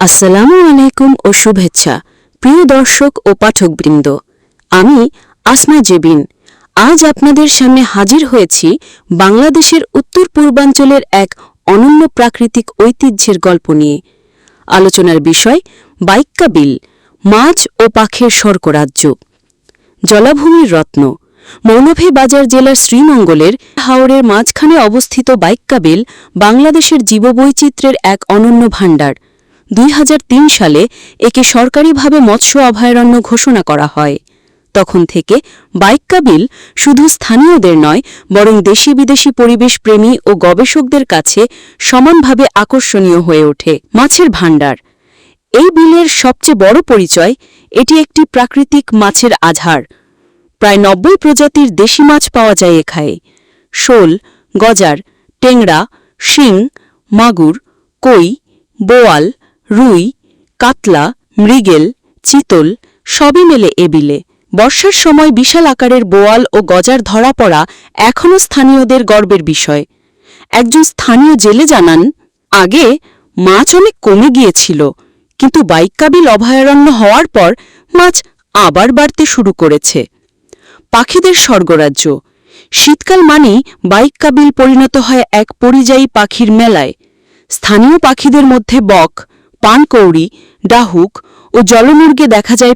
আসসালামু আলাইকুম ও শুভেচ্ছা প্রিয় দর্শক ও পাঠকবৃন্দ। আমি আসমা জেবিন আজ আপনাদের সামনে হাজির হয়েছি বাংলাদেশের উত্তর পূর্বাঞ্চলের এক অনন্য প্রাকৃতিক ঐতিহ্যের গল্প নিয়ে। আলোচনার বিষয় বাইক্কা বিল, মাছ ও পাখির স্বর্গরাজ্য। জলাভূমির রত্ন মৌলভীবাজার জেলার শ্রীমঙ্গলের হাওরের মাঝখানে অবস্থিত বাইক্কা বিল বাংলাদেশের জীববৈচিত্র্যের এক অনন্য ভাণ্ডার। ২০০৩ সালে একে সরকারিভাবে মৎস্য অভয়ারণ্য ঘোষণা করা হয়। তখন থেকে বাইক্কা বিল শুধু স্থানীয়দের নয়, বরং দেশি বিদেশি পরিবেশপ্রেমী ও গবেষকদের কাছে সমানভাবে আকর্ষণীয় হয়ে ওঠে। মাছের ভাণ্ডার এই বিলের সবচেয়ে বড় পরিচয়, এটি একটি প্রাকৃতিক মাছের আধার। প্রায় ৯০ প্রজাতির দেশি মাছ পাওয়া যায় এখানে। শোল, গজার, টেংরা, শিং, মাগুর, কই, বোয়াল, রুই, কাতলা, মৃগেল, চিতল সবই মেলে এ বিলে। বর্ষার সময় বিশাল আকারের বোয়াল ও গজার ধরা পড়া এখনও স্থানীয়দের গর্বের বিষয়। একজন স্থানীয় জেলে জানান, আগে মাছ অনেক কমে গিয়েছিল, কিন্তু বাইক্কা বিল অভয়ারণ্য হওয়ার পর মাছ আবার বাড়তে শুরু করেছে। পাখিদের স্বর্গরাজ্য শীতকাল মানেই বাইক্কা বিল পরিণত হয় এক পরিযায়ী পাখির মেলায়। স্থানীয় পাখিদের মধ্যে বক, পানকৌড়ি, ডাহুক ও জলমুর্গে দেখা যায়।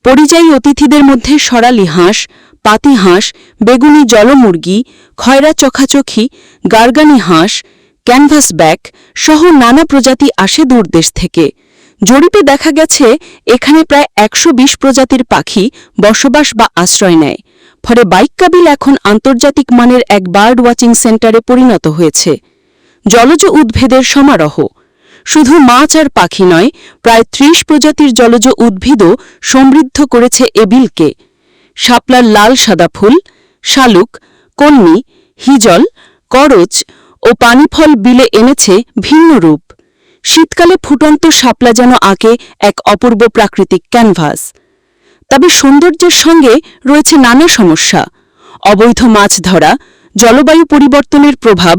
পরিযায়ী অতিথিদের মধ্যে সরালি হাঁস, পাতি হাঁস, বেগুনি জলমুর্গি, খয়রা চোখাচোখি, গার্গানি হাঁস, ক্যানভাস ব্যাক সহ নানা প্রজাতি আসে দূরদেশ থেকে। জরিপে দেখা গেছে এখানে প্রায় ১২০ প্রজাতির পাখি বসবাস বা আশ্রয় নেয়। ফলে বাইক্কা বিল এখন আন্তর্জাতিক মানের এক বার্ড ওয়াচিং সেন্টারে পরিণত হয়েছে। জলজ উদ্ভিদের সমারোহ শুধু মাছ আর পাখি নয়, প্রায় ৩০ প্রজাতির জলজ উদ্ভিদও সমৃদ্ধ করেছে এ বিলকে। শাপলার লাল সাদা ফুল, শালুক, কলমি, হিজল, করচ ও পানিফল বিলে এনেছে ভিন্ন রূপ। শীতকালে ফুটন্ত শাপলা যেন আঁকে এক অপূর্ব প্রাকৃতিক ক্যানভাস। তবে সৌন্দর্যের সঙ্গে রয়েছে নানা সমস্যা। অবৈধ মাছ ধরা, জলবায়ু পরিবর্তনের প্রভাব,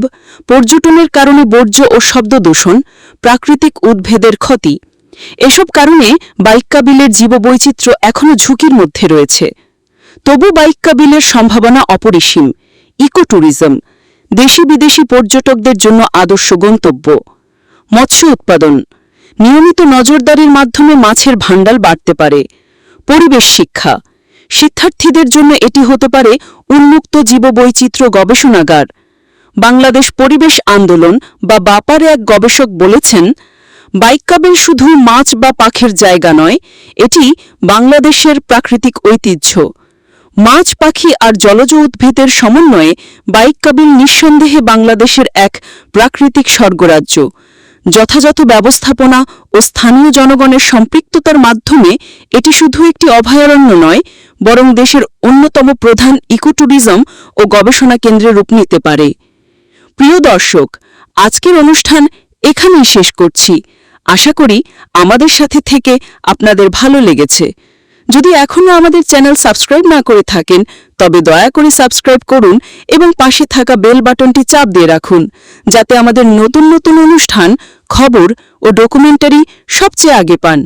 পর্যটনের কারণে বর্জ্য ও শব্দ দূষণ, প্রাকৃতিক উদ্ভিদের ক্ষতি, এসব কারণে বাইক্কা বিলের জীববৈচিত্র্য এখনও ঝুঁকির মধ্যে রয়েছে। তবু বাইক্কা বিলের সম্ভাবনা অপরিসীম। ইকো ট্যুরিজম দেশি বিদেশি পর্যটকদের জন্য আদর্শ গন্তব্য। মৎস্য উৎপাদন নিয়মিত নজরদারির মাধ্যমে মাছের ভাণ্ডার বাড়তে পারে। পরিবেশ শিক্ষা শিক্ষার্থীদের জন্য এটি হতে পারে উন্মুক্ত জীববৈচিত্র্য গবেষণাগার। বাংলাদেশ পরিবেশ আন্দোলন বা বাপার এক গবেষক বলেছেন, বাইক্কা বিল শুধু মাছ বা পাখির জায়গা নয়, এটি বাংলাদেশের প্রাকৃতিক ঐতিহ্য। মাছ, পাখি আর জলজ উদ্ভিদের সমন্বয়ে বাইক্কা বিল নিঃসন্দেহে বাংলাদেশের এক প্রাকৃতিক স্বর্গরাজ্য। যথাযথ ব্যবস্থাপনা ও স্থানীয় জনগণের সম্পৃক্ততার মাধ্যমে এটি শুধু একটি অভয়ারণ্য নয়, বরং দেশের অন্যতম প্রধান ইকোট্যুরিজম ও গবেষণা কেন্দ্রে রূপ নিতে পারে। প্রিয় দর্শক, আজকের অনুষ্ঠান এখানেই শেষ করছি। আশা করি আমাদের সাথে থেকে আপনাদের ভালো লেগেছে। যদি এখনও আমাদের চ্যানেল সাবস্ক্রাইব না করে থাকেন, তবে দয়া করে সাবস্ক্রাইব করুন এবং পাশে থাকা বেল বাটনটি চাপ দিয়ে রাখুন, যাতে আমাদের নতুন নতুন অনুষ্ঠান, খবর ও ডকুমেন্টারি সবচেয়ে আগে পান।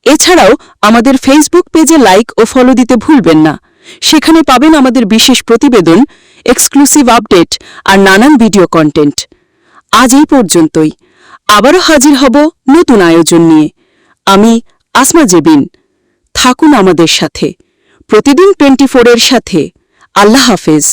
এছাড়াও আমাদের ফেসবুক পেজে লাইক ও ফলো দিতে ভুলবেন না। সেখানে পাবেন আমাদের বিশেষ প্রতিবেদন, এক্সক্লুসিভ আপডেট আর নানান ভিডিও কন্টেন্ট। আজ এই পর্যন্তই। আবারও হাজির হব নতুন আয়োজন নিয়ে। আমি আসমা জেবিন। থাকুন আমাদের সাথে, প্রতিদিন 24 এর সাথে। আল্লাহ হাফেজ।